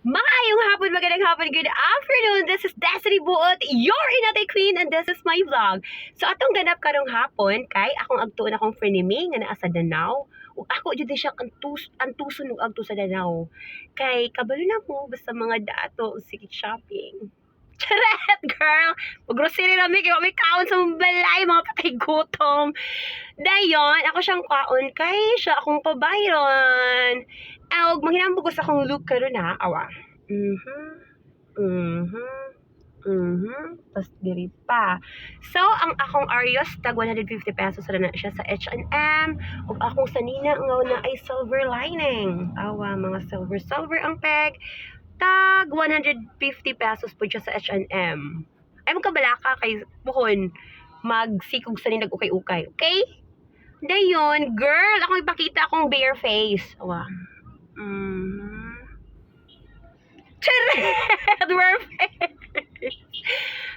Maayong hapon, magandang hapon, good afternoon. This is Destiny Buot, your Inatay Queen, and this is my vlog. So, atong ganap karong hapon, kay akong agtuon akong frenemy nga naa sa Danau. Ug ako jud siya antuson ug agto sa Danau. Kay kabalo na mo basta mga dato sige shopping. Charet, girl! Mag-grocery namin kayo, may kaon sa balay, mga patay gutom. Dayon, ako siyang kaon, kay siya akong pabayron. Og manghinambog ko sa akong look karon ha, awa. Tapos diri pa. So, ang akong Arios, tag 150 pesos na siya sa H&M. Ug akong sanina nga na ay silver lining. Awa, mga silver ang peg. Tag 150 pesos po siya sa H&M. Ay magkabalaka kay buhon magsikog sa nilag ukay-ukay. Okay? Dayon, girl, akong ipakita akong bare face. Awa. Charet! Bare face.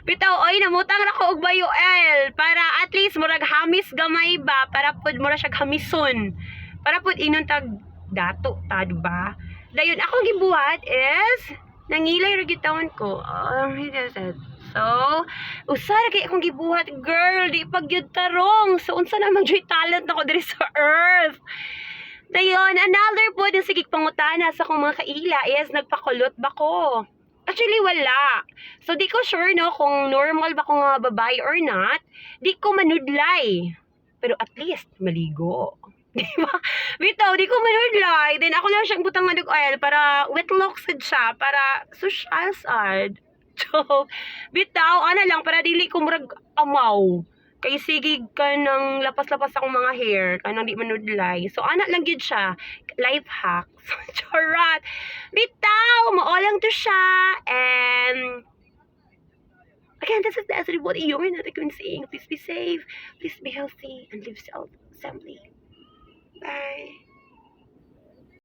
Bitaw, oy, namutang na ko og bayo L para at least murag hamis gamay ba para pud mura siya hamison. Para pud inon tag dato ta, diba? Dayon akong gibuhat is nangilay ra gitawon ko. He does it. So, usara kay akong gibuhat, girl, di pag yun tarong. So, unsa namang joy talent nako diri sa earth. Dayon, another po yung sigig pangutana sa akong mga kaila is nagpakulot ba ko? Actually, wala. So, di ko sure, no, kung normal ba ko nga babae or not. Di ko manudlay. Pero at least, maligo. Di ba? Bitaw, di ko manudlay. Then, ako lang siyang butang manug oil para wet locks siya, para social sad. So, bitaw, ano lang, para dili ko murag amaw. Kay sigig ka ng lapas-lapas akong mga hair, kanang di manudlay. So, anak lang yun siya. Life hack. So, charot. Bitaw, maolang to siya. And, again, this is Desiree What you're not saying. Please be safe. Please be healthy. And live self-assembly. Bye.